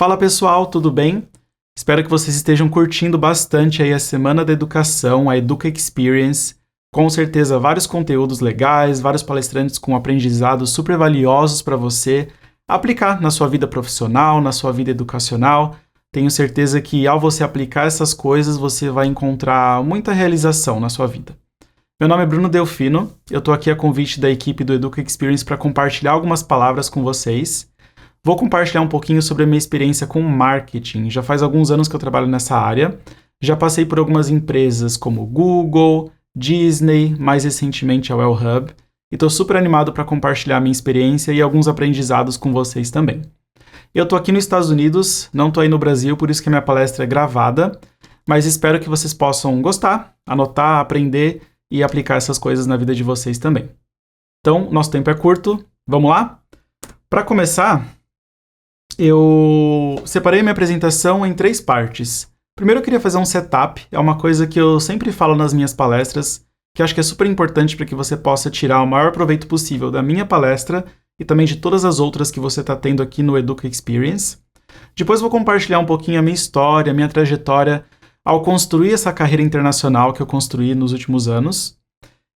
Fala pessoal, tudo bem? Espero que vocês estejam curtindo bastante aí a Semana da Educação, a Educa Experience. Com certeza vários conteúdos legais, vários palestrantes com aprendizados super valiosos para você aplicar na sua vida profissional, na sua vida educacional. Tenho certeza que ao você aplicar essas coisas, você vai encontrar muita realização na sua vida. Meu nome é Bruno Delfino, eu estou aqui a convite da equipe do Educa Experience para compartilhar algumas palavras com vocês. Vou compartilhar um pouquinho sobre a minha experiência com marketing. Já faz alguns anos que eu trabalho nessa área. Já passei por algumas empresas como Google, Disney, mais recentemente a Well Hub. E estou super animado para compartilhar a minha experiência e alguns aprendizados com vocês também. Eu estou aqui nos Estados Unidos, não estou aí no Brasil, por isso que a minha palestra é gravada. Mas espero que vocês possam gostar, anotar, aprender e aplicar essas coisas na vida de vocês também. Então, nosso tempo é curto. Vamos lá? Para começar, eu separei minha apresentação em 3 partes. Primeiro eu queria fazer um setup, é uma coisa que eu sempre falo nas minhas palestras, que acho que é super importante para que você possa tirar o maior proveito possível da minha palestra e também de todas as outras que você está tendo aqui no Educa Experience. Depois vou compartilhar um pouquinho a minha história, a minha trajetória ao construir essa carreira internacional que eu construí nos últimos anos.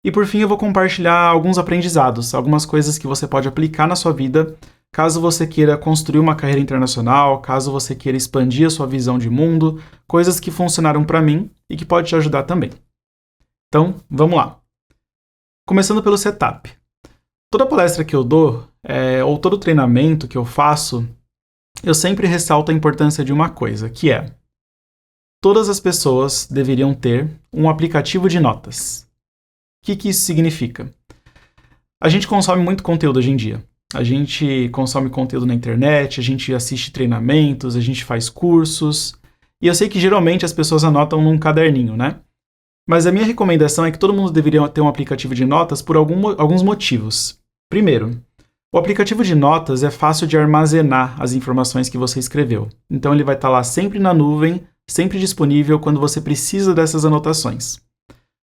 E por fim eu vou compartilhar alguns aprendizados, algumas coisas que você pode aplicar na sua vida caso você queira construir uma carreira internacional, caso você queira expandir a sua visão de mundo, coisas que funcionaram para mim e que pode te ajudar também. Então, vamos lá. Começando pelo setup. Toda palestra que eu dou, ou todo treinamento que eu faço, eu sempre ressalto a importância de uma coisa, que é: todas as pessoas deveriam ter um aplicativo de notas. O que isso significa? A gente consome muito conteúdo hoje em dia. A gente consome conteúdo na internet, a gente assiste treinamentos, a gente faz cursos. E eu sei que geralmente as pessoas anotam num caderninho, né? Mas a minha recomendação é que todo mundo deveria ter um aplicativo de notas por alguns motivos. Primeiro, o aplicativo de notas é fácil de armazenar as informações que você escreveu. Então ele vai estar lá sempre na nuvem, sempre disponível quando você precisa dessas anotações.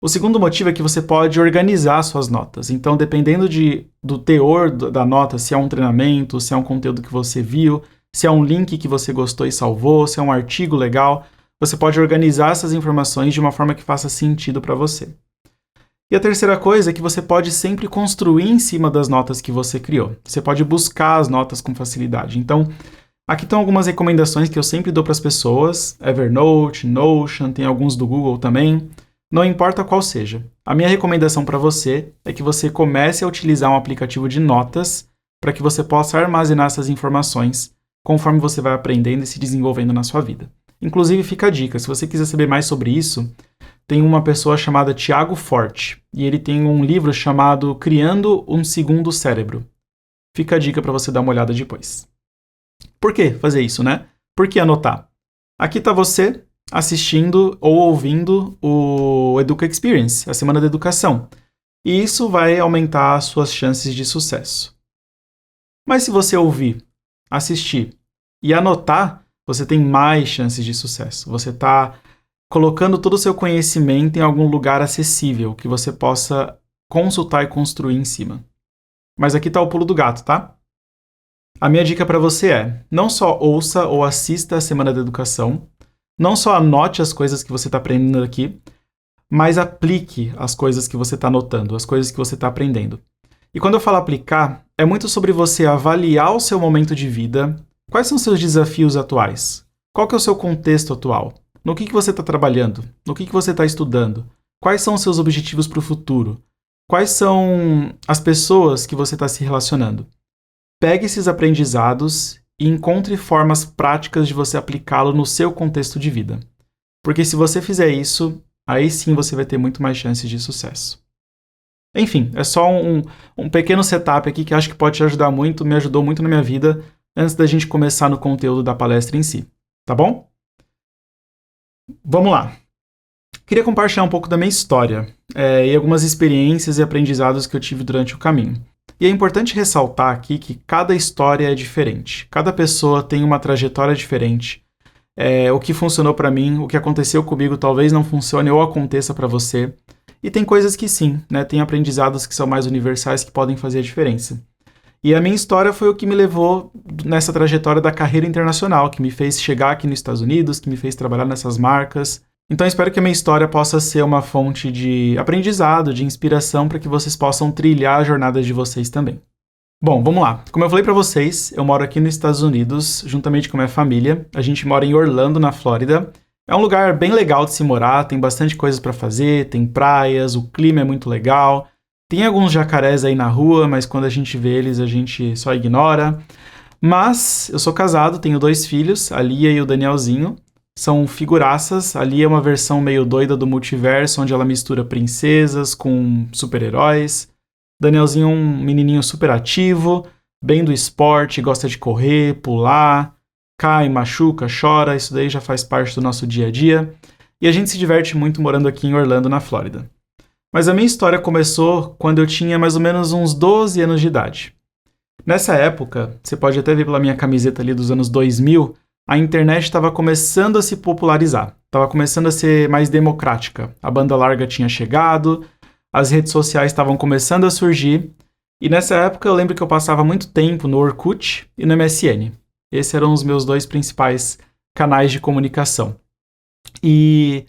O segundo motivo é que você pode organizar suas notas. Então, dependendo do teor da nota, se é um treinamento, se é um conteúdo que você viu, se é um link que você gostou e salvou, se é um artigo legal, você pode organizar essas informações de uma forma que faça sentido para você. E a terceira coisa é que você pode sempre construir em cima das notas que você criou. Você pode buscar as notas com facilidade. Então, aqui estão algumas recomendações que eu sempre dou para as pessoas. Evernote, Notion, tem alguns do Google também. Não importa qual seja. A minha recomendação para você é que você comece a utilizar um aplicativo de notas para que você possa armazenar essas informações conforme você vai aprendendo e se desenvolvendo na sua vida. Inclusive, fica a dica, se você quiser saber mais sobre isso, tem uma pessoa chamada Tiago Forte e ele tem um livro chamado Criando um Segundo Cérebro. Fica a dica para você dar uma olhada depois. Por que fazer isso, né? Por que anotar? Aqui está você assistindo ou ouvindo o Educa Experience, a Semana da Educação. E isso vai aumentar as suas chances de sucesso. Mas se você ouvir, assistir e anotar, você tem mais chances de sucesso. Você está colocando todo o seu conhecimento em algum lugar acessível, que você possa consultar e construir em cima. Mas aqui está o pulo do gato, tá? A minha dica para você é: não só ouça ou assista a Semana da Educação, não só anote as coisas que você está aprendendo aqui, mas aplique as coisas que você está anotando, as coisas que você está aprendendo. E quando eu falo aplicar, é muito sobre você avaliar o seu momento de vida, quais são os seus desafios atuais, qual que é o seu contexto atual, no que você está trabalhando, no que você está estudando, quais são os seus objetivos para o futuro, quais são as pessoas que você está se relacionando. Pegue esses aprendizados e encontre formas práticas de você aplicá-lo no seu contexto de vida. Porque se você fizer isso, aí sim você vai ter muito mais chances de sucesso. Enfim, é só um pequeno setup aqui que acho que pode te ajudar muito, me ajudou muito na minha vida, antes da gente começar no conteúdo da palestra em si. Tá bom? Vamos lá. Queria compartilhar um pouco da minha história e algumas experiências e aprendizados que eu tive durante o caminho. E é importante ressaltar aqui que cada história é diferente. Cada pessoa tem uma trajetória diferente. O que funcionou para mim, o que aconteceu comigo talvez não funcione ou aconteça para você. E tem coisas que sim, né? Tem aprendizados que são mais universais que podem fazer a diferença. E a minha história foi o que me levou nessa trajetória da carreira internacional, que me fez chegar aqui nos Estados Unidos, que me fez trabalhar nessas marcas. Então, espero que a minha história possa ser uma fonte de aprendizado, de inspiração, para que vocês possam trilhar a jornada de vocês também. Bom, vamos lá. Como eu falei para vocês, eu moro aqui nos Estados Unidos, juntamente com a minha família. A gente mora em Orlando, na Flórida. É um lugar bem legal de se morar, tem bastante coisas para fazer, tem praias, o clima é muito legal. Tem alguns jacarés aí na rua, mas quando a gente vê eles, a gente só ignora. Mas eu sou casado, tenho 2 filhos, a Lia e o Danielzinho. São figuraças. A Lia é uma versão meio doida do multiverso, onde ela mistura princesas com super-heróis. Danielzinho é um menininho super ativo, bem do esporte, gosta de correr, pular, cai, machuca, chora, isso daí já faz parte do nosso dia a dia. E a gente se diverte muito morando aqui em Orlando, na Flórida. Mas a minha história começou quando eu tinha mais ou menos uns 12 anos de idade. Nessa época, você pode até ver pela minha camiseta ali dos anos 2000, a internet estava começando a se popularizar, estava começando a ser mais democrática. A banda larga tinha chegado, as redes sociais estavam começando a surgir, e nessa época eu lembro que eu passava muito tempo no Orkut e no MSN. Esses eram os meus 2 principais canais de comunicação. E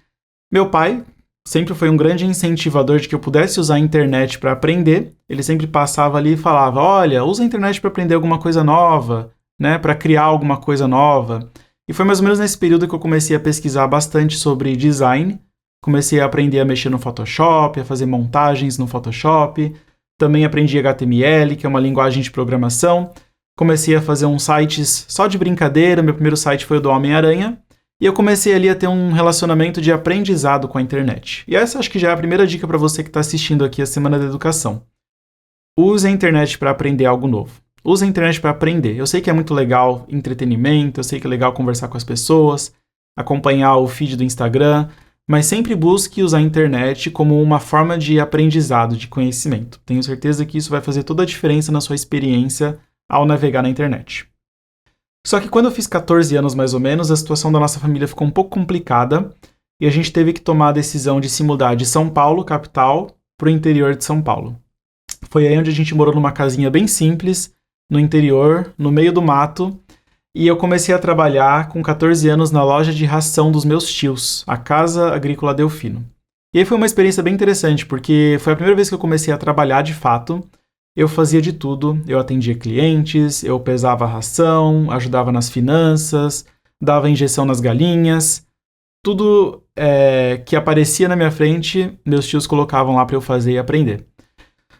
meu pai sempre foi um grande incentivador de que eu pudesse usar a internet para aprender. Ele sempre passava ali e falava, olha, usa a internet para aprender alguma coisa nova, né, para criar alguma coisa nova. E foi mais ou menos nesse período que eu comecei a pesquisar bastante sobre design. Comecei a aprender a mexer no Photoshop, a fazer montagens no Photoshop. Também aprendi HTML, que é uma linguagem de programação. Comecei a fazer uns sites só de brincadeira. Meu primeiro site foi o do Homem-Aranha. E eu comecei ali a ter um relacionamento de aprendizado com a internet. E essa acho que já é a primeira dica para você que está assistindo aqui a Semana da Educação. Use a internet para aprender algo novo. Use a internet para aprender. Eu sei que é muito legal entretenimento, eu sei que é legal conversar com as pessoas, acompanhar o feed do Instagram, mas sempre busque usar a internet como uma forma de aprendizado, de conhecimento. Tenho certeza que isso vai fazer toda a diferença na sua experiência ao navegar na internet. Só que quando eu fiz 14 anos mais ou menos, a situação da nossa família ficou um pouco complicada e a gente teve que tomar a decisão de se mudar de São Paulo, capital, para o interior de São Paulo. Foi aí onde a gente morou numa casinha bem simples, no interior, no meio do mato, e eu comecei a trabalhar com 14 anos na loja de ração dos meus tios, a Casa Agrícola Delfino. E aí foi uma experiência bem interessante, porque foi a primeira vez que eu comecei a trabalhar de fato. Eu fazia de tudo, eu atendia clientes, eu pesava a ração, ajudava nas finanças, dava injeção nas galinhas. Tudo que aparecia na minha frente, meus tios colocavam lá para eu fazer e aprender.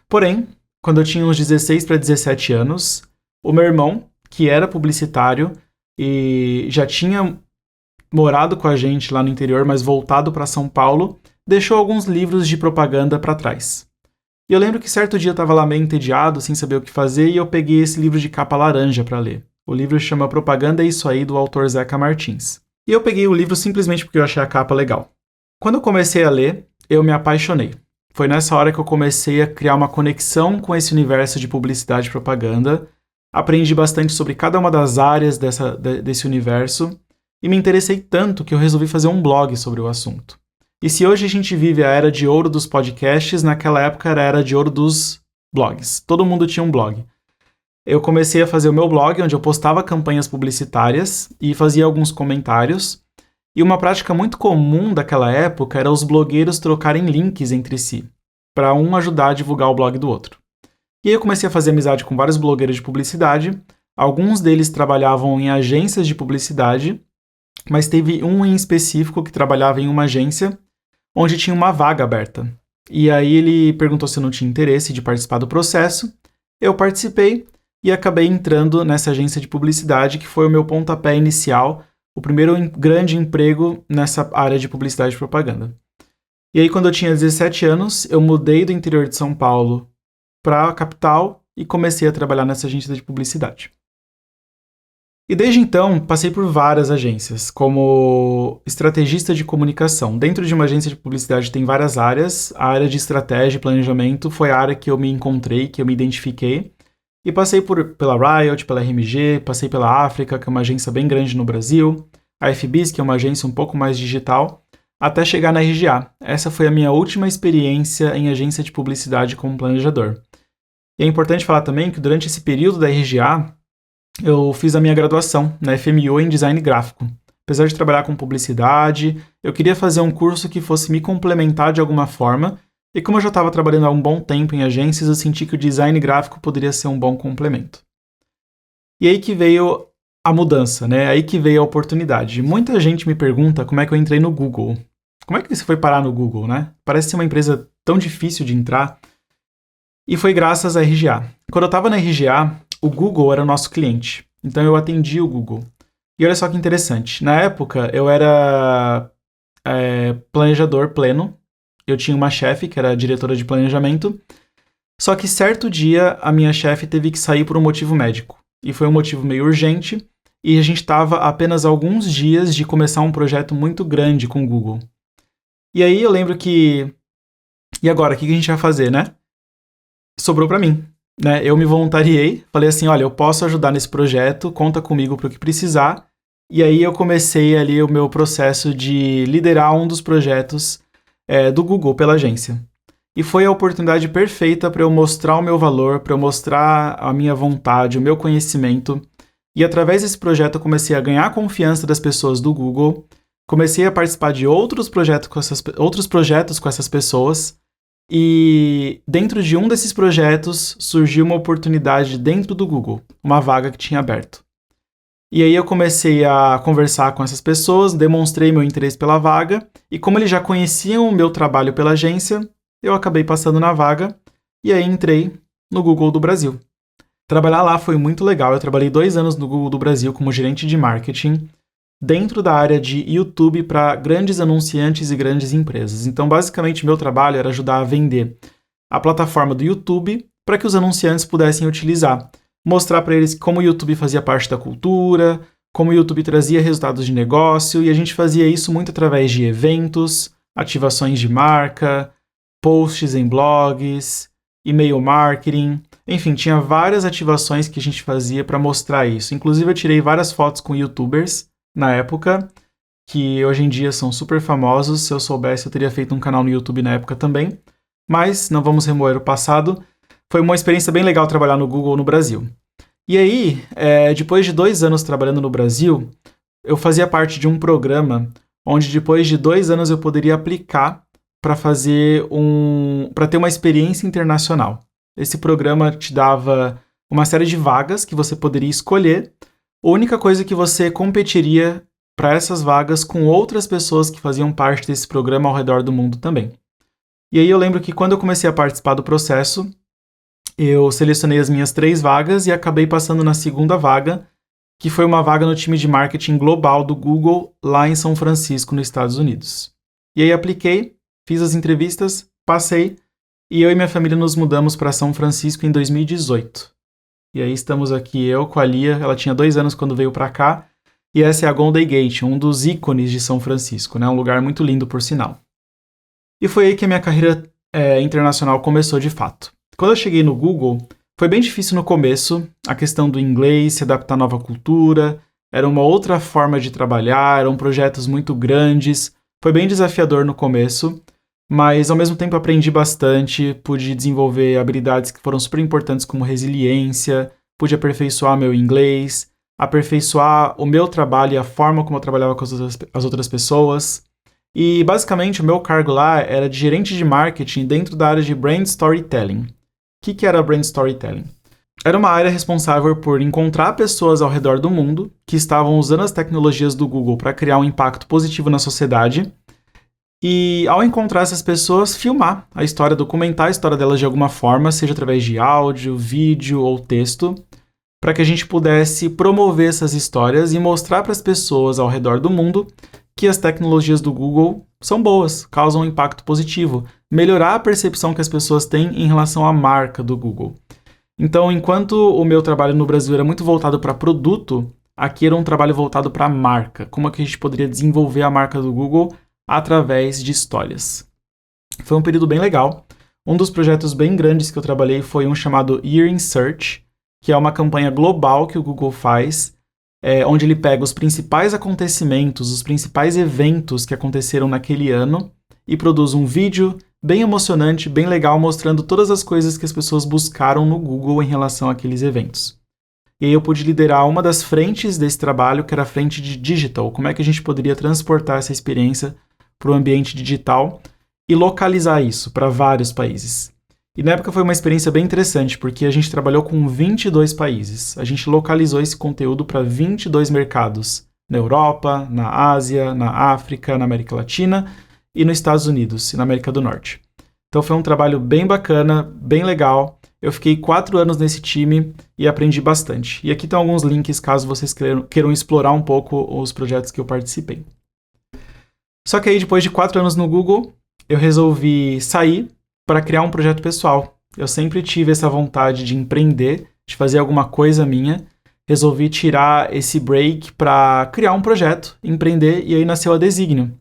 Porém, quando eu tinha uns 16 para 17 anos, o meu irmão, que era publicitário e já tinha morado com a gente lá no interior, mas voltado para São Paulo, deixou alguns livros de propaganda para trás. E eu lembro que certo dia eu estava lá meio entediado, sem saber o que fazer, e eu peguei esse livro de capa laranja para ler. O livro chama Propaganda é Isso Aí, do autor Zeca Martins. E eu peguei o livro simplesmente porque eu achei a capa legal. Quando eu comecei a ler, eu me apaixonei. Foi nessa hora que eu comecei a criar uma conexão com esse universo de publicidade e propaganda. Aprendi bastante sobre cada uma das áreas desse universo e me interessei tanto que eu resolvi fazer um blog sobre o assunto. E se hoje a gente vive a era de ouro dos podcasts, naquela época era a era de ouro dos blogs. Todo mundo tinha um blog. Eu comecei a fazer o meu blog, onde eu postava campanhas publicitárias e fazia alguns comentários. E uma prática muito comum daquela época era os blogueiros trocarem links entre si, para um ajudar a divulgar o blog do outro. E aí eu comecei a fazer amizade com vários blogueiros de publicidade. Alguns deles trabalhavam em agências de publicidade, mas teve um em específico que trabalhava em uma agência onde tinha uma vaga aberta. E aí ele perguntou se eu não tinha interesse de participar do processo. Eu participei e acabei entrando nessa agência de publicidade, que foi o meu pontapé inicial, o primeiro grande emprego nessa área de publicidade e propaganda. E aí, quando eu tinha 17 anos, eu mudei do interior de São Paulo para a capital e comecei a trabalhar nessa agência de publicidade. E desde então, passei por várias agências, como estrategista de comunicação. Dentro de uma agência de publicidade tem várias áreas. A área de estratégia e planejamento foi a área que eu me encontrei, que eu me identifiquei. E passei pela Riot, pela RMG, passei pela África, que é uma agência bem grande no Brasil, a FBIS, que é uma agência um pouco mais digital, até chegar na RGA. Essa foi a minha última experiência em agência de publicidade como planejador. E é importante falar também que durante esse período da RGA, eu fiz a minha graduação na FMU em Design Gráfico. Apesar de trabalhar com publicidade, eu queria fazer um curso que fosse me complementar de alguma forma, e como eu já estava trabalhando há um bom tempo em agências, eu senti que o design gráfico poderia ser um bom complemento. E aí que veio a mudança, né? Aí que veio a oportunidade. Muita gente me pergunta como é que eu entrei no Google. Como é que você foi parar no Google, né? Parece ser uma empresa tão difícil de entrar. E foi graças à RGA. Quando eu estava na RGA, o Google era o nosso cliente. Então eu atendi o Google. E olha só que interessante. Na época, eu era planejador pleno. Eu tinha uma chefe, que era a diretora de planejamento. Só que certo dia, a minha chefe teve que sair por um motivo médico. E foi um motivo meio urgente. E a gente estava a apenas alguns dias de começar um projeto muito grande com o Google. E aí eu lembro que... E agora, o que a gente vai fazer, né? Sobrou para mim, né? Eu me voluntariei, falei assim, olha, eu posso ajudar nesse projeto, conta comigo para o que precisar. E aí eu comecei ali o meu processo de liderar um dos projetos do Google pela agência. E foi a oportunidade perfeita para eu mostrar o meu valor, para eu mostrar a minha vontade, o meu conhecimento. E através desse projeto eu comecei a ganhar a confiança das pessoas do Google, comecei a participar de outros projetos com essas pessoas. E dentro de um desses projetos surgiu uma oportunidade dentro do Google, uma vaga que tinha aberto. E aí eu comecei a conversar com essas pessoas, demonstrei meu interesse pela vaga, e como eles já conheciam o meu trabalho pela agência, eu acabei passando na vaga, e aí entrei no Google do Brasil. Trabalhar lá foi muito legal, eu trabalhei 2 anos no Google do Brasil como gerente de marketing, dentro da área de YouTube para grandes anunciantes e grandes empresas. Então, basicamente, meu trabalho era ajudar a vender a plataforma do YouTube para que os anunciantes pudessem utilizar. Mostrar para eles como o YouTube fazia parte da cultura, como o YouTube trazia resultados de negócio, e a gente fazia isso muito através de eventos, ativações de marca, posts em blogs, e-mail marketing. Enfim, tinha várias ativações que a gente fazia para mostrar isso. Inclusive, eu tirei várias fotos com YouTubers na época, que hoje em dia são super famosos. Se eu soubesse, eu teria feito um canal no YouTube na época também. Mas não vamos remoer o passado. Foi uma experiência bem legal trabalhar no Google no Brasil. E aí, depois de 2 anos trabalhando no Brasil, eu fazia parte de um programa onde depois de 2 anos eu poderia aplicar para ter uma experiência internacional. Esse programa te dava uma série de vagas que você poderia escolher. A única coisa que você competiria para essas vagas com outras pessoas que faziam parte desse programa ao redor do mundo também. E aí eu lembro que quando eu comecei a participar do processo, eu selecionei as minhas 3 vagas e acabei passando na segunda vaga, que foi uma vaga no time de marketing global do Google lá em São Francisco, nos Estados Unidos. E aí apliquei, fiz as entrevistas, passei, e eu e minha família nos mudamos para São Francisco em 2018. E aí estamos aqui, eu com a Lia, ela tinha 2 anos quando veio para cá, e essa é a Golden Gate, um dos ícones de São Francisco, né? Um lugar muito lindo, por sinal. E foi aí que a minha carreira internacional começou de fato. Quando eu cheguei no Google, foi bem difícil no começo, a questão do inglês, se adaptar à nova cultura, era uma outra forma de trabalhar, eram projetos muito grandes, foi bem desafiador no começo, mas ao mesmo tempo aprendi bastante, pude desenvolver habilidades que foram super importantes como resiliência, pude aperfeiçoar meu inglês, aperfeiçoar o meu trabalho e a forma como eu trabalhava com as outras pessoas. E basicamente o meu cargo lá era de gerente de marketing dentro da área de brand storytelling. O que era brand storytelling? Era uma área responsável por encontrar pessoas ao redor do mundo que estavam usando as tecnologias do Google para criar um impacto positivo na sociedade. E ao encontrar essas pessoas, filmar a história, documentar a história delas de alguma forma, seja através de áudio, vídeo ou texto, para que a gente pudesse promover essas histórias e mostrar para as pessoas ao redor do mundo que as tecnologias do Google são boas, causam um impacto positivo, melhorar a percepção que as pessoas têm em relação à marca do Google. Então, enquanto o meu trabalho no Brasil era muito voltado para produto, aqui era um trabalho voltado para marca, como é que a gente poderia desenvolver a marca do Google através de histórias. Foi um período bem legal. Um dos projetos bem grandes que eu trabalhei foi um chamado Year in Search, que é uma campanha global que o Google faz, onde ele pega os principais acontecimentos, os principais eventos que aconteceram naquele ano e produz um vídeo bem emocionante, bem legal, mostrando todas as coisas que as pessoas buscaram no Google em relação àqueles eventos. E aí eu pude liderar uma das frentes desse trabalho, que era a frente de digital, como é que a gente poderia transportar essa experiência para o ambiente digital e localizar isso para vários países. E na época foi uma experiência bem interessante, porque a gente trabalhou com 22 países. A gente localizou esse conteúdo para 22 mercados, na Europa, na Ásia, na África, na América Latina e nos Estados Unidos e na América do Norte. Então foi um trabalho bem bacana, bem legal. Eu fiquei 4 anos nesse time e aprendi bastante. E aqui estão alguns links caso vocês queiram explorar um pouco os projetos que eu participei. Só que aí depois de 4 anos no Google, eu resolvi sair para criar um projeto pessoal. Eu sempre tive essa vontade de empreender, de fazer alguma coisa minha. Resolvi tirar esse break para criar um projeto, empreender, e aí nasceu a Designio.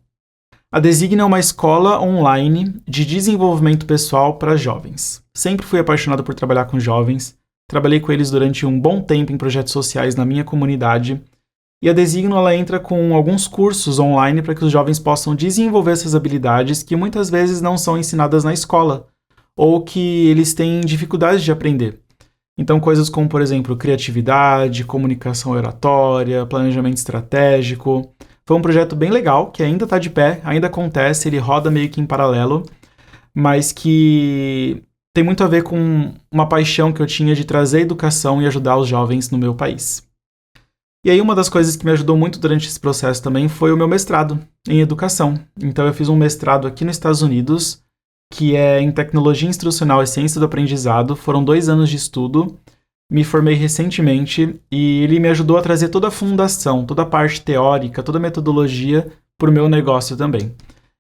A Designio é uma escola online de desenvolvimento pessoal para jovens. Sempre fui apaixonado por trabalhar com jovens. Trabalhei com eles durante um bom tempo em projetos sociais na minha comunidade. E a Designio ela entra com alguns cursos online para que os jovens possam desenvolver essas habilidades que muitas vezes não são ensinadas na escola ou que eles têm dificuldade de aprender. Então, coisas como, por exemplo, criatividade, comunicação oratória, planejamento estratégico. Foi um projeto bem legal, que ainda está de pé, ainda acontece, ele roda meio que em paralelo, mas que tem muito a ver com uma paixão que eu tinha de trazer educação e ajudar os jovens no meu país. E aí uma das coisas que me ajudou muito durante esse processo também foi o meu mestrado em educação. Então eu fiz um mestrado aqui nos Estados Unidos, que é em Tecnologia Instrucional e Ciência do Aprendizado. Foram 2 anos de estudo, me formei recentemente e ele me ajudou a trazer toda a fundação, toda a parte teórica, toda a metodologia para o meu negócio também.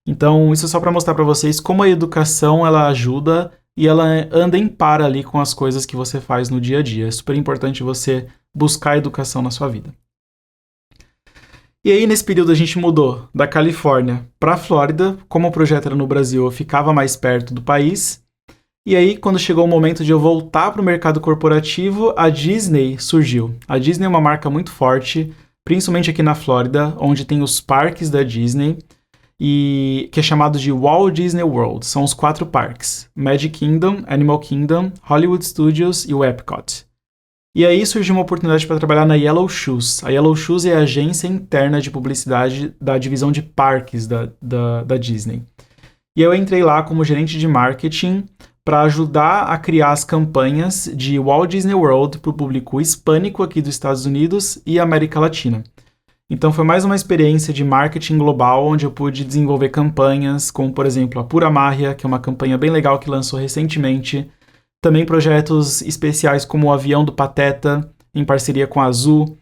Então isso é só para mostrar para vocês como a educação ela ajuda e ela anda em par ali com as coisas que você faz no dia a dia. É super importante você buscar educação na sua vida. E aí, nesse período, a gente mudou da Califórnia para a Flórida. Como o projeto era no Brasil, eu ficava mais perto do país. E aí, quando chegou o momento de eu voltar para o mercado corporativo, a Disney surgiu. A Disney é uma marca muito forte, principalmente aqui na Flórida, onde tem os parques da Disney, e que é chamado de Walt Disney World. São os 4 parques: Magic Kingdom, Animal Kingdom, Hollywood Studios e o Epcot. E aí surgiu uma oportunidade para trabalhar na Yellow Shoes. A Yellow Shoes é a agência interna de publicidade da divisão de parques da Disney. E eu entrei lá como gerente de marketing para ajudar a criar as campanhas de Walt Disney World para o público hispânico aqui dos Estados Unidos e América Latina. Então foi mais uma experiência de marketing global, onde eu pude desenvolver campanhas, como por exemplo a Pura Mágia, que é uma campanha bem legal que lançou recentemente. Também projetos especiais como o Avião do Pateta, em parceria com a Azul.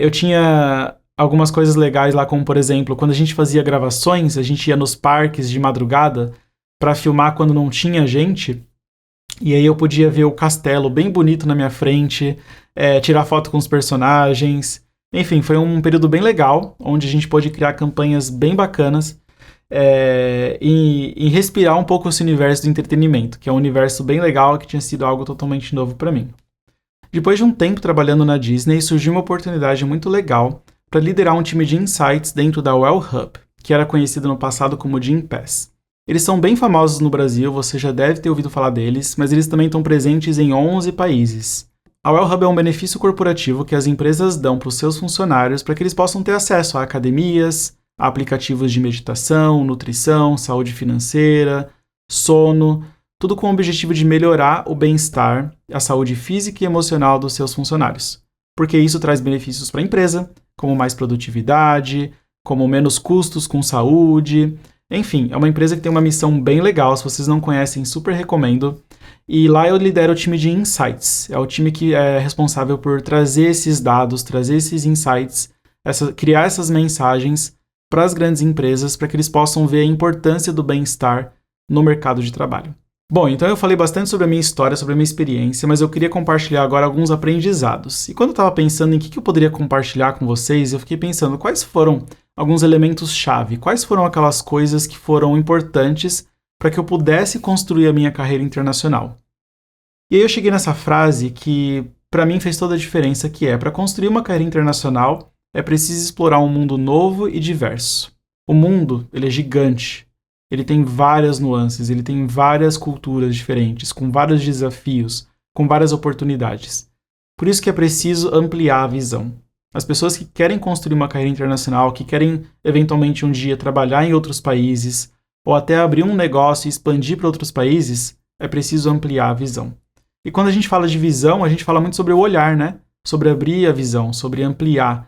Eu tinha algumas coisas legais lá, como por exemplo, quando a gente fazia gravações, a gente ia nos parques de madrugada para filmar quando não tinha gente. E aí eu podia ver o castelo bem bonito na minha frente, tirar foto com os personagens. Enfim, foi um período bem legal, onde a gente pôde criar campanhas bem bacanas. E respirar um pouco esse universo do entretenimento, que é um universo bem legal, que tinha sido algo totalmente novo para mim. Depois de um tempo trabalhando na Disney, surgiu uma oportunidade muito legal para liderar um time de insights dentro da Well Hub, que era conhecido no passado como Gympass. Eles são bem famosos no Brasil, você já deve ter ouvido falar deles, mas eles também estão presentes em 11 países. A Well Hub é um benefício corporativo que as empresas dão para os seus funcionários para que eles possam ter acesso a academias, a aplicativos de meditação, nutrição, saúde financeira, sono, tudo com o objetivo de melhorar o bem-estar, a saúde física e emocional dos seus funcionários. Porque isso traz benefícios para a empresa, como mais produtividade, como menos custos com saúde. Enfim, é uma empresa que tem uma missão bem legal, se vocês não conhecem, super recomendo. E lá eu lidero o time de Insights, é o time que é responsável por trazer esses dados, trazer esses insights, criar essas mensagens para as grandes empresas, para que eles possam ver a importância do bem-estar no mercado de trabalho. Bom, então eu falei bastante sobre a minha história, sobre a minha experiência, mas eu queria compartilhar agora alguns aprendizados. E quando eu estava pensando em que eu poderia compartilhar com vocês, eu fiquei pensando quais foram alguns elementos-chave, quais foram aquelas coisas que foram importantes para que eu pudesse construir a minha carreira internacional. E aí eu cheguei nessa frase que para mim fez toda a diferença, que é: para construir uma carreira internacional, é preciso explorar um mundo novo e diverso. O mundo, ele é gigante. ele tem várias nuances, ele tem várias culturas diferentes, com vários desafios, com várias oportunidades. Por isso que é preciso ampliar a visão. As pessoas que querem construir uma carreira internacional, que querem eventualmente um dia trabalhar em outros países, ou até abrir um negócio e expandir para outros países, é preciso ampliar a visão. E quando a gente fala de visão, a gente fala muito sobre o olhar, né? Sobre abrir a visão, sobre ampliar.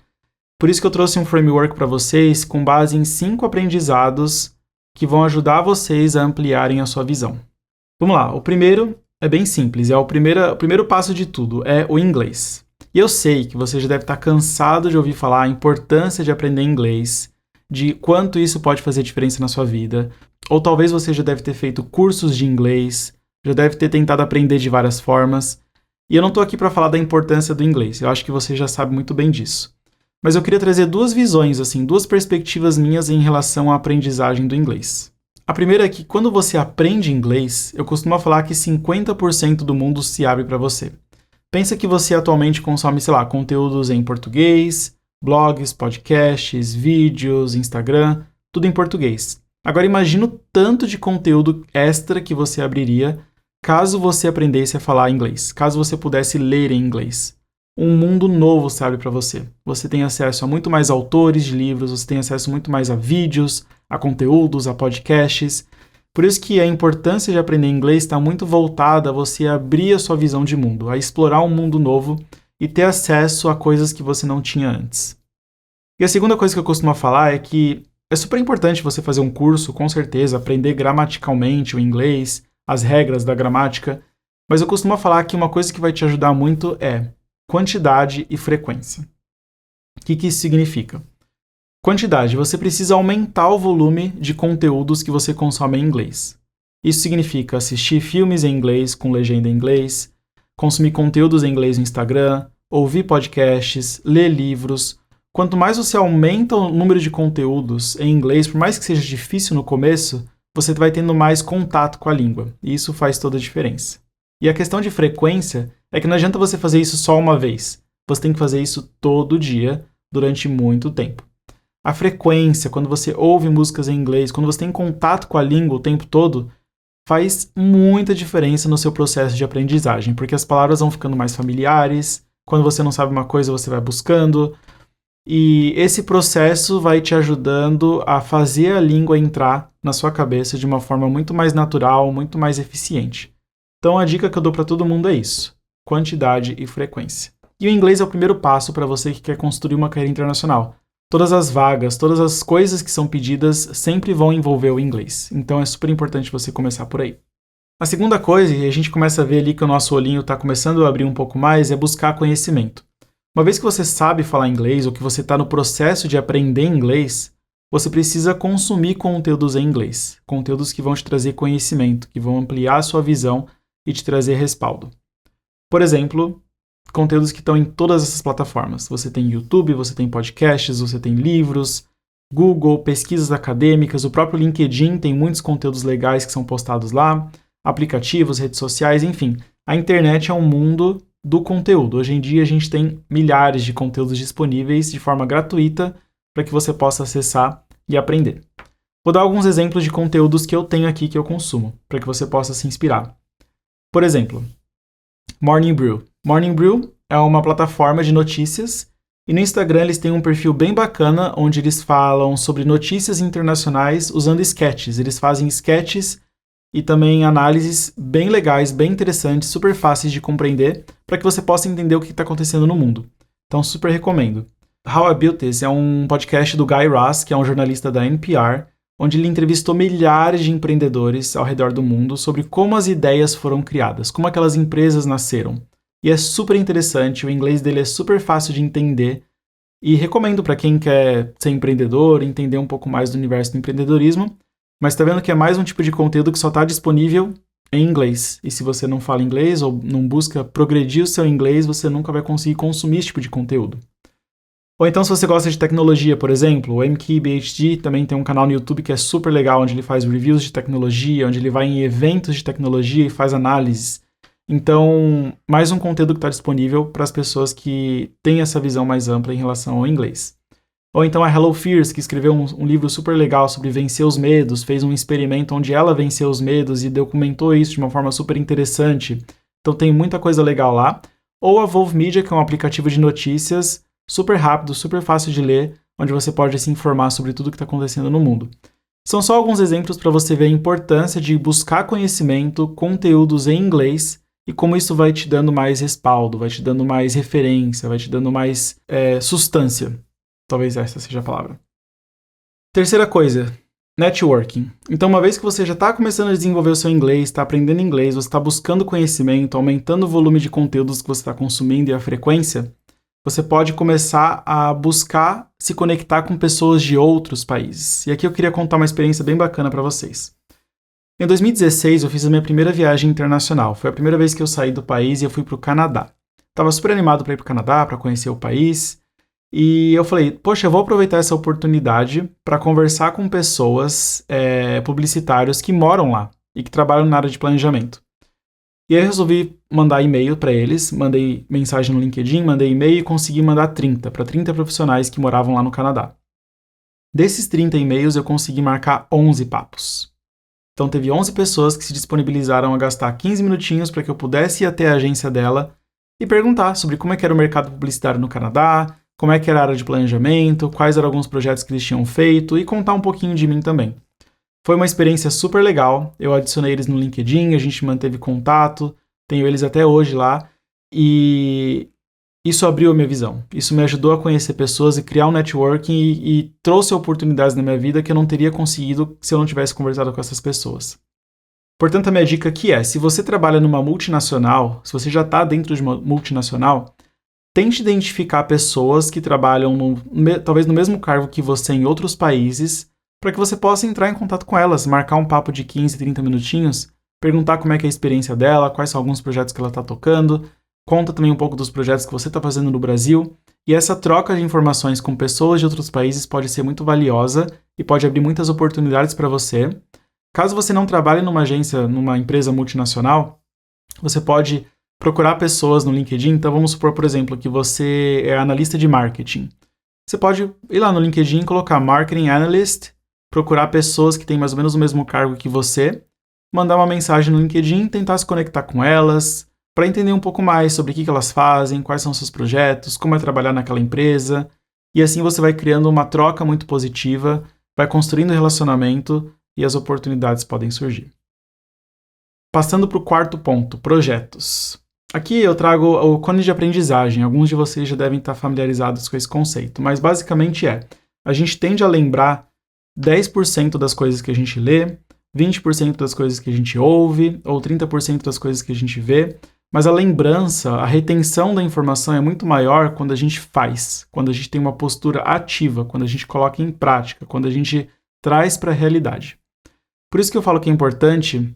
Por isso que eu trouxe um framework para vocês com base em 5 aprendizados que vão ajudar vocês a ampliarem a sua visão. Vamos lá, o primeiro é bem simples, é o primeiro passo de tudo, é o inglês. E eu sei que você já deve estar cansado de ouvir falar a importância de aprender inglês, de quanto isso pode fazer diferença na sua vida, ou talvez você já deve ter feito cursos de inglês, já deve ter tentado aprender de várias formas, e eu não estou aqui para falar da importância do inglês, eu acho que você já sabe muito bem disso. Mas eu queria trazer 2 visões, assim, 2 perspectivas minhas em relação à aprendizagem do inglês. A primeira é que quando você aprende inglês, eu costumo falar que 50% do mundo se abre para você. Pensa que você atualmente consome, conteúdos em português, blogs, podcasts, vídeos, Instagram, tudo em português. Agora imagina o tanto de conteúdo extra que você abriria caso você aprendesse a falar inglês, caso você pudesse ler em inglês. Um mundo novo se abre para você. Você tem acesso a muito mais autores de livros, você tem acesso muito mais a vídeos, a conteúdos, a podcasts. Por isso que a importância de aprender inglês está muito voltada a você abrir a sua visão de mundo, a explorar um mundo novo e ter acesso a coisas que você não tinha antes. E a segunda coisa que eu costumo falar é que é super importante você fazer um curso, com certeza, aprender gramaticalmente o inglês, as regras da gramática, mas eu costumo falar que uma coisa que vai te ajudar muito é quantidade e frequência. O que isso significa? Quantidade, você precisa aumentar o volume de conteúdos que você consome em inglês. Isso significa assistir filmes em inglês com legenda em inglês, consumir conteúdos em inglês no Instagram, ouvir podcasts, ler livros. Quanto mais você aumenta o número de conteúdos em inglês, por mais que seja difícil no começo, você vai tendo mais contato com a língua. E isso faz toda a diferença. E a questão de frequência é que não adianta você fazer isso só uma vez. Você tem que fazer isso todo dia, durante muito tempo. A frequência, quando você ouve músicas em inglês, quando você tem contato com a língua o tempo todo, faz muita diferença no seu processo de aprendizagem, porque as palavras vão ficando mais familiares, quando você não sabe uma coisa, você vai buscando, e esse processo vai te ajudando a fazer a língua entrar na sua cabeça de uma forma muito mais natural, muito mais eficiente. Então a dica que eu dou para todo mundo é isso: quantidade e frequência. E o inglês é o primeiro passo para você que quer construir uma carreira internacional. Todas as vagas, todas as coisas que são pedidas sempre vão envolver o inglês. Então é super importante você começar por aí. A segunda coisa, e a gente começa a ver ali que o nosso olhinho está começando a abrir um pouco mais, é buscar conhecimento. Uma vez que você sabe falar inglês ou que você está no processo de aprender inglês, você precisa consumir conteúdos em inglês. Conteúdos que vão te trazer conhecimento, que vão ampliar a sua visão e te trazer respaldo. Por exemplo, conteúdos que estão em todas essas plataformas. Você tem YouTube, você tem podcasts, você tem livros, Google, pesquisas acadêmicas, o próprio LinkedIn tem muitos conteúdos legais que são postados lá, aplicativos, redes sociais, enfim. A internet é um mundo do conteúdo. Hoje em dia a gente tem milhares de conteúdos disponíveis de forma gratuita para que você possa acessar e aprender. Vou dar alguns exemplos de conteúdos que eu tenho aqui que eu consumo, para que você possa se inspirar. Por exemplo, Morning Brew. Morning Brew é uma plataforma de notícias e no Instagram eles têm um perfil bem bacana onde eles falam sobre notícias internacionais usando sketches. Eles fazem sketches e também análises bem legais, bem interessantes, super fáceis de compreender para que você possa entender o que está acontecendo no mundo. Então super recomendo. How I Built This é um podcast do Guy Raz, que é um jornalista da NPR, onde ele entrevistou milhares de empreendedores ao redor do mundo sobre como as ideias foram criadas, como aquelas empresas nasceram. E é super interessante, o inglês dele é super fácil de entender e recomendo para quem quer ser empreendedor, entender um pouco mais do universo do empreendedorismo, mas está vendo que é mais um tipo de conteúdo que só está disponível em inglês. E se você não fala inglês ou não busca progredir o seu inglês, você nunca vai conseguir consumir esse tipo de conteúdo. Ou então, se você gosta de tecnologia, por exemplo, o MKBHD também tem um canal no YouTube que é super legal, onde ele faz reviews de tecnologia, onde ele vai em eventos de tecnologia e faz análises. Então, mais um conteúdo que está disponível para as pessoas que têm essa visão mais ampla em relação ao inglês. Ou então a Hello Fears, que escreveu um livro super legal sobre vencer os medos, fez um experimento onde ela venceu os medos e documentou isso de uma forma super interessante. Então tem muita coisa legal lá. Ou a Volve Media, que é um aplicativo de notícias super rápido, super fácil de ler, onde você pode se informar sobre tudo que está acontecendo no mundo. São só alguns exemplos para você ver a importância de buscar conhecimento, conteúdos em inglês e como isso vai te dando mais respaldo, vai te dando mais referência, vai te dando mais substância. Talvez essa seja a palavra. Terceira coisa, networking. Então, uma vez que você já está começando a desenvolver o seu inglês, está aprendendo inglês, você está buscando conhecimento, aumentando o volume de conteúdos que você está consumindo e a frequência, você pode começar a buscar se conectar com pessoas de outros países. E aqui eu queria contar uma experiência bem bacana para vocês. Em 2016, eu fiz a minha primeira viagem internacional. Foi a primeira vez que eu saí do país e eu fui para o Canadá. Estava super animado para ir para o Canadá, para conhecer o país. E eu falei, poxa, eu vou aproveitar essa oportunidade para conversar com pessoas, publicitários que moram lá e que trabalham na área de planejamento. E aí eu resolvi mandar e-mail para eles, mandei mensagem no LinkedIn, mandei e-mail e consegui mandar 30 para 30 profissionais que moravam lá no Canadá. Desses 30 e-mails eu consegui marcar 11 papos. Então teve 11 pessoas que se disponibilizaram a gastar 15 minutinhos para que eu pudesse ir até a agência dela e perguntar sobre como é que era o mercado publicitário no Canadá, como é que era a área de planejamento, quais eram alguns projetos que eles tinham feito e contar um pouquinho de mim também. Foi uma experiência super legal, eu adicionei eles no LinkedIn, a gente manteve contato, tenho eles até hoje lá, e isso abriu a minha visão. Isso me ajudou a conhecer pessoas e criar um networking e trouxe oportunidades na minha vida que eu não teria conseguido se eu não tivesse conversado com essas pessoas. Portanto, a minha dica aqui é, se você trabalha numa multinacional, se você já está dentro de uma multinacional, tente identificar pessoas que trabalham talvez no mesmo cargo que você em outros países, para que você possa entrar em contato com elas, marcar um papo de 15, 30 minutinhos, perguntar como é que é a experiência dela, quais são alguns projetos que ela está tocando, conta também um pouco dos projetos que você está fazendo no Brasil, e essa troca de informações com pessoas de outros países pode ser muito valiosa e pode abrir muitas oportunidades para você. Caso você não trabalhe numa agência, numa empresa multinacional, você pode procurar pessoas no LinkedIn. Então vamos supor, por exemplo, que você é analista de marketing. Você pode ir lá no LinkedIn, colocar Marketing Analyst, procurar pessoas que têm mais ou menos o mesmo cargo que você, mandar uma mensagem no LinkedIn, tentar se conectar com elas, para entender um pouco mais sobre o que elas fazem, quais são seus projetos, como é trabalhar naquela empresa, e assim você vai criando uma troca muito positiva, vai construindo relacionamento e as oportunidades podem surgir. Passando para o quarto ponto, projetos. Aqui eu trago o cone de aprendizagem, alguns de vocês já devem estar familiarizados com esse conceito, mas basicamente a gente tende a lembrar 10% das coisas que a gente lê, 20% das coisas que a gente ouve, ou 30% das coisas que a gente vê, mas a lembrança, a retenção da informação é muito maior quando a gente faz, quando a gente tem uma postura ativa, quando a gente coloca em prática, quando a gente traz para a realidade. Por isso que eu falo que é importante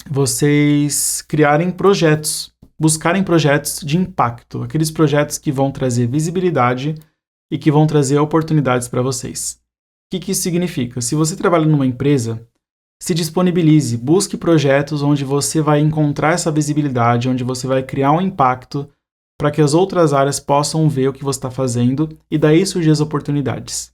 vocês criarem projetos, buscarem projetos de impacto, aqueles projetos que vão trazer visibilidade e que vão trazer oportunidades para vocês. O que isso significa? Se você trabalha numa empresa, se disponibilize, busque projetos onde você vai encontrar essa visibilidade, onde você vai criar um impacto para que as outras áreas possam ver o que você está fazendo e daí surgir as oportunidades.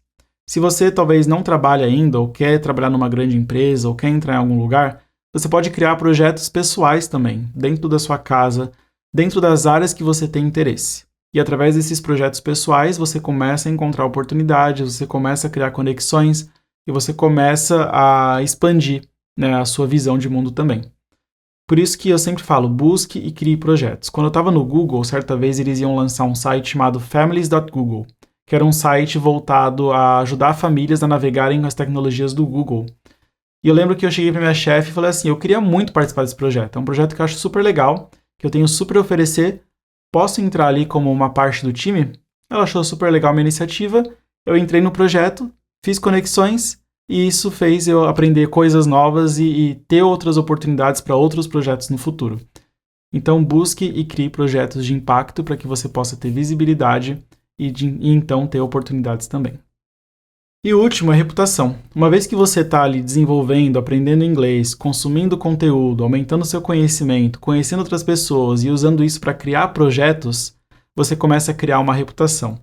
Se você talvez não trabalha ainda ou quer trabalhar numa grande empresa ou quer entrar em algum lugar, você pode criar projetos pessoais também, dentro da sua casa, dentro das áreas que você tem interesse. E através desses projetos pessoais, você começa a encontrar oportunidades, você começa a criar conexões e você começa a expandir, né, a sua visão de mundo também. Por isso que eu sempre falo, busque e crie projetos. Quando eu estava no Google, certa vez eles iam lançar um site chamado families.google, que era um site voltado a ajudar famílias a navegarem com as tecnologias do Google. E eu lembro que eu cheguei para minha chefe e falei assim, eu queria muito participar desse projeto. É um projeto que eu acho super legal, que eu tenho super a oferecer. Posso entrar ali como uma parte do time? Ela achou super legal a minha iniciativa. Eu entrei no projeto, fiz conexões e isso fez eu aprender coisas novas e ter outras oportunidades para outros projetos no futuro. Então busque e crie projetos de impacto para que você possa ter visibilidade e então ter oportunidades também. E o último é reputação. Uma vez que você está ali desenvolvendo, aprendendo inglês, consumindo conteúdo, aumentando seu conhecimento, conhecendo outras pessoas e usando isso para criar projetos, você começa a criar uma reputação.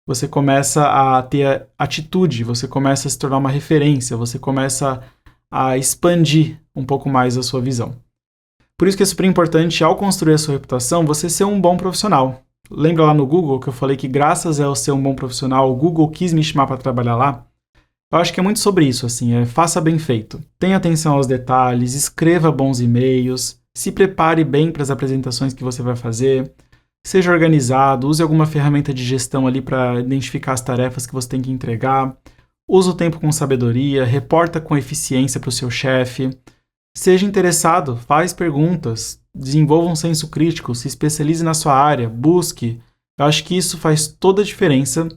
você começa a ter atitude, você começa a se tornar uma referência, você começa a expandir um pouco mais a sua visão. Por isso que é super importante, ao construir a sua reputação, você ser um bom profissional. Lembra lá no Google que eu falei que graças a eu ser um bom profissional, o Google quis me chamar para trabalhar lá? Eu acho que é muito sobre isso, assim, faça bem feito. Tenha atenção aos detalhes, escreva bons e-mails, se prepare bem para as apresentações que você vai fazer, seja organizado, use alguma ferramenta de gestão ali para identificar as tarefas que você tem que entregar, use o tempo com sabedoria, reporta com eficiência para o seu chefe, seja interessado, faz perguntas, desenvolva um senso crítico, se especialize na sua área, busque. Eu acho que isso faz toda a diferença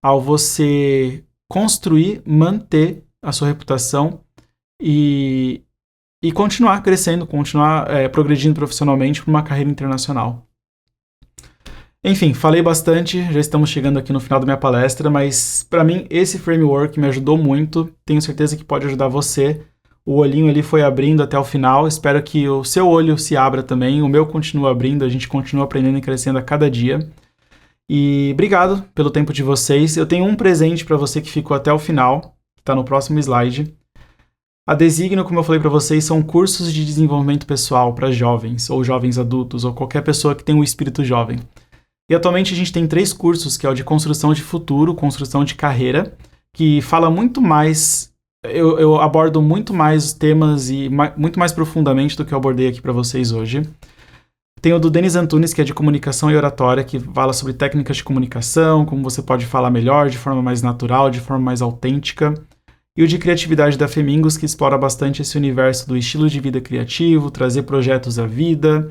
ao você construir, manter a sua reputação e continuar crescendo, continuar progredindo profissionalmente para uma carreira internacional. Enfim, falei bastante, já estamos chegando aqui no final da minha palestra, mas para mim esse framework me ajudou muito, tenho certeza que pode ajudar você. O olhinho ali foi abrindo até o final, espero que o seu olho se abra também, o meu continua abrindo, a gente continua aprendendo e crescendo a cada dia. E obrigado pelo tempo de vocês. Eu tenho um presente para você que ficou até o final, que está no próximo slide. A Designio, como eu falei para vocês, são cursos de desenvolvimento pessoal para jovens, ou jovens adultos, ou qualquer pessoa que tenha um espírito jovem. E atualmente a gente tem 3 cursos, que é o de construção de futuro, construção de carreira, que fala muito mais, eu abordo muito mais temas e muito mais profundamente do que eu abordei aqui para vocês hoje. Tem o do Denis Antunes, que é de comunicação e oratória, que fala sobre técnicas de comunicação, como você pode falar melhor, de forma mais natural, de forma mais autêntica. E o de criatividade da Femingos, que explora bastante esse universo do estilo de vida criativo, trazer projetos à vida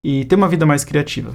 e ter uma vida mais criativa.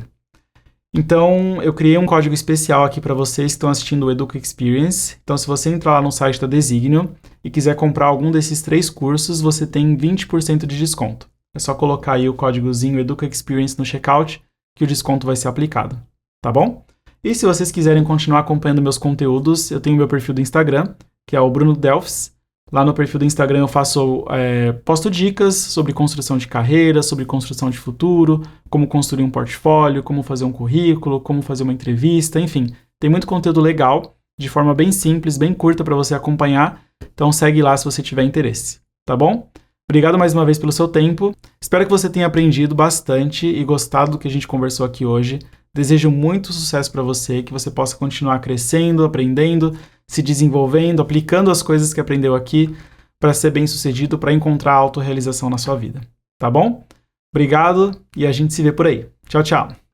Então, eu criei um código especial aqui para vocês que estão assistindo o Educa Experience. Então, se você entrar lá no site da Designio e quiser comprar algum desses 3 cursos, você tem 20% de desconto. É só colocar aí o códigozinho Educa Experience no checkout que o desconto vai ser aplicado, tá bom? E se vocês quiserem continuar acompanhando meus conteúdos, eu tenho meu perfil do Instagram, que é o Bruno Delfs. Lá no perfil do Instagram eu posto dicas sobre construção de carreira, sobre construção de futuro, como construir um portfólio, como fazer um currículo, como fazer uma entrevista, enfim. Tem muito conteúdo legal, de forma bem simples, bem curta para você acompanhar. Então segue lá se você tiver interesse, tá bom? Obrigado mais uma vez pelo seu tempo. Espero que você tenha aprendido bastante e gostado do que a gente conversou aqui hoje. Desejo muito sucesso para você, que você possa continuar crescendo, aprendendo, se desenvolvendo, aplicando as coisas que aprendeu aqui para ser bem-sucedido, para encontrar a autorrealização na sua vida. Tá bom? Obrigado e a gente se vê por aí. Tchau, tchau.